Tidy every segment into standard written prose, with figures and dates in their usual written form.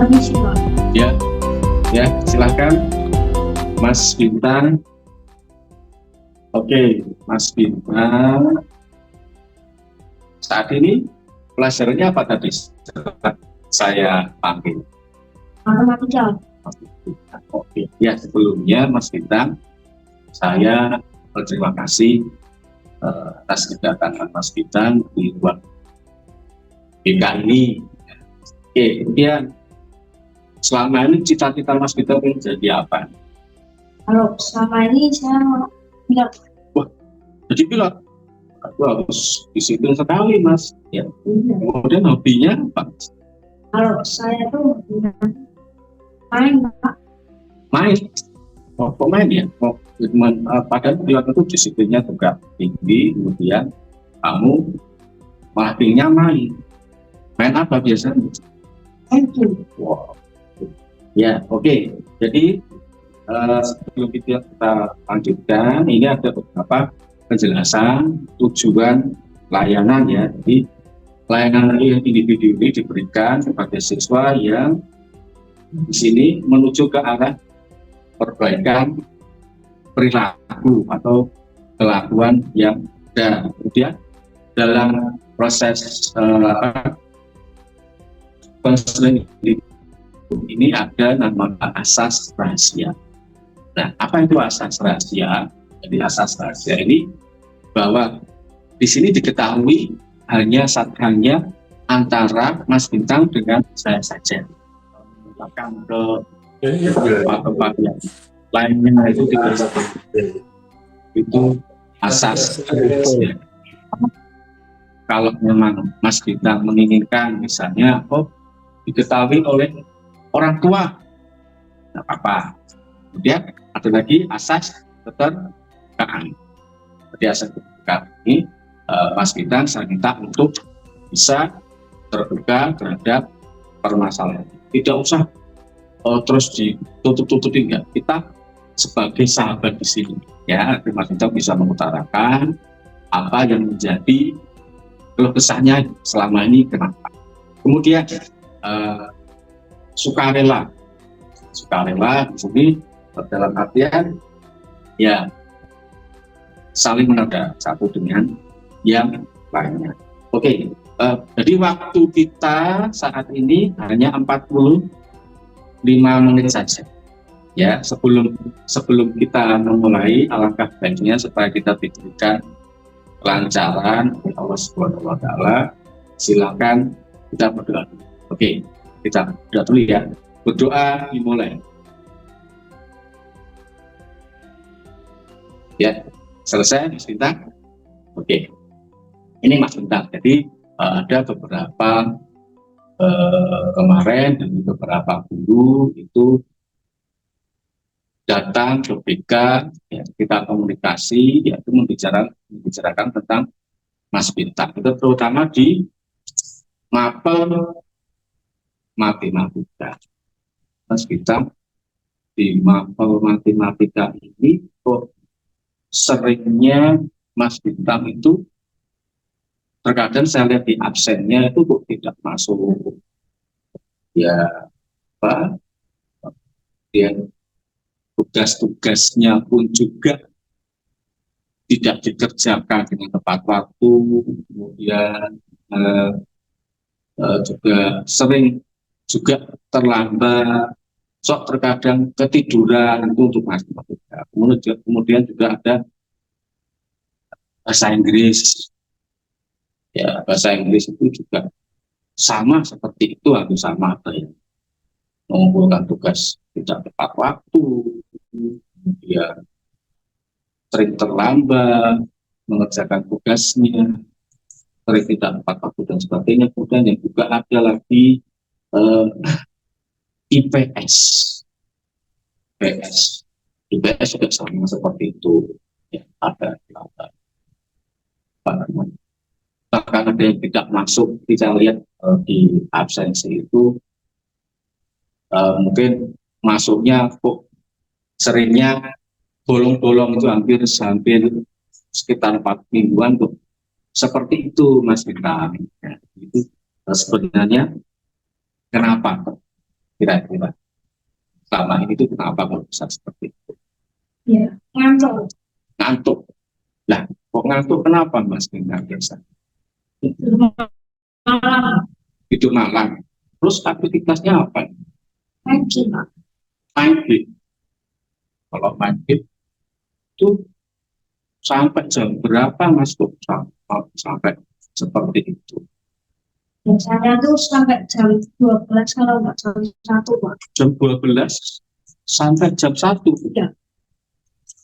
Permisi, Pak. Ya, ya, silakan Mas Bintang. Oke, Mas Bintang. Saat ini pelajarannya apa tadi? Saya panggil. Matematika. Oke, ya sebelumnya Mas Bintang, saya berterima kasih atas kedatangan Mas Bintang di ruang BK ini. Oke, kemudian selama ini cita-cita Mas Bintang menjadi apa? Kalau selama ini saya pilot. Wah, jadi pilot. Aku harus disiplin sekali, Mas. Ya. Kemudian hobinya apa? Kalau saya tuh main, Pak. Main. Oh, pemain ya. Oh, padahal pilot itu disiplinnya juga tinggi. Kemudian kamu malah pilihnya main. Main apa biasanya? Itu. Wow. Ya, oke. Jadi sebelum kita lanjutkan, ini ada beberapa penjelasan tujuan layanan ya. Jadi layanan individu ini diberikan kepada siswa yang di sini menuju ke arah perbaikan perilaku atau kelakuan yang ada. Kemudian dalam proses konseling ini ada namanya asas rahasia. Nah, apa itu asas rahasia? Jadi asas rahasia ini bahwa di sini diketahui hanya antara Mas Bintang dengan saya saja. Bahkan ke tempat-tempat yang lainnya itu asas rahasia. Kalau memang Mas Bintang menginginkan misalnya diketahui oleh orang tua, tidak apa-apa. Kemudian ada lagi asas keterbukaan. Jadi asas keterbukaan ini Mas Bintang saya minta untuk bisa terbuka terhadap permasalahan. Tidak usah terus ditutup-tutupin, enggak. Kita sebagai sahabat di sini, ya, Mas Bintang bisa mengutarakan apa yang menjadi keluh kesahnya selama ini kenapa. Kemudian sukarela di sini dalam artian ya saling menada satu dengan yang lainnya. Oke, jadi waktu kita saat ini hanya 45 menit saja. Ya, sebelum kita memulai, alangkah baiknya supaya kita diberikan kelancaran oleh Allah Subhanahu wa taala. Silakan kita berdoa. Oke, kita berdoa dulu ya. Berdoa dimulai. Ya, selesai Mas Bintang? Oke, ini Mas Bintang. Jadi ada beberapa kemarin dan beberapa guru itu datang ke BK, ya, kita komunikasi, yaitu membicarakan tentang Mas Bintang. Itu terutama di mapel matematika. Mas Bintang di mapel matematika ini seringnya Mas Bintang itu terkadang saya lihat di absennya itu kok tidak masuk, ya apa, dan tugas-tugasnya pun juga tidak dikerjakan dengan tepat waktu. Kemudian juga sering juga terlambat, terkadang ketiduran itu untuk matematika. Kemudian juga ada bahasa Inggris. Ya, bahasa Inggris itu juga sama seperti itu, hampir sama, ada yang mengumpulkan tugas tidak tepat waktu, kemudian sering terlambat mengerjakan tugasnya, sering tidak tepat waktu dan sebagainya. Kemudian yang juga ada lagi IPS juga sama seperti itu, ya, ada bahkan ada yang tidak masuk. Kita lihat di absensi itu mungkin masuknya kok seringnya bolong-bolong, itu hampir sekitar 4 mingguan tuh seperti itu Mas Bintang. Ya, itu sebenarnya kenapa? kira-kira selama ini itu kenapa kalau bisa seperti itu? Ya, ngantuk. Ngantuk. Lah, kok ngantuk kenapa Mas Bintang biasa? Tidur malam. Hidup malam. Terus aktivitasnya apa? Pagi, Pak. Main game. Kalau main game itu sampai jam berapa Mas kok sampai seperti itu? Biasanya tuh sampai jam 12 kalau nggak jam 1, Pak. Jam 12 sampai jam 1. Iya.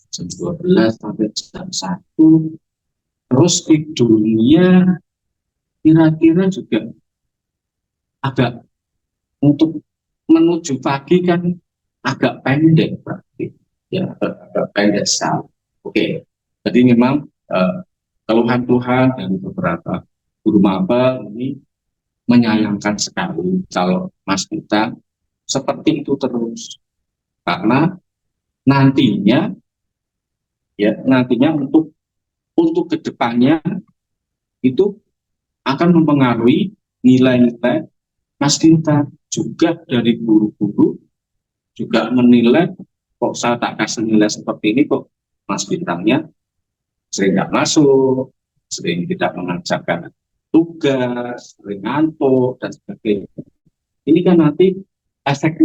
Jam 12 sampai jam 1. Terus tidurnya kira-kira juga agak untuk menuju pagi kan agak pendek berarti. Ya, agak pendek sekali. Oke. Jadi memang keluhan-keluhan dari beberapa guru maba ini menyayangkan sekali kalau Mas Gita seperti itu terus, karena nantinya untuk kedepannya itu akan mempengaruhi nilai-nilai Mas Gita. Juga dari guru-guru juga menilai, kok saya tak kasih nilai seperti ini, kok Mas Bintangnya sering nggak masuk, sering tidak mengerjakan tugas, sering ngantuk dan sebagainya. Ini kan nanti efek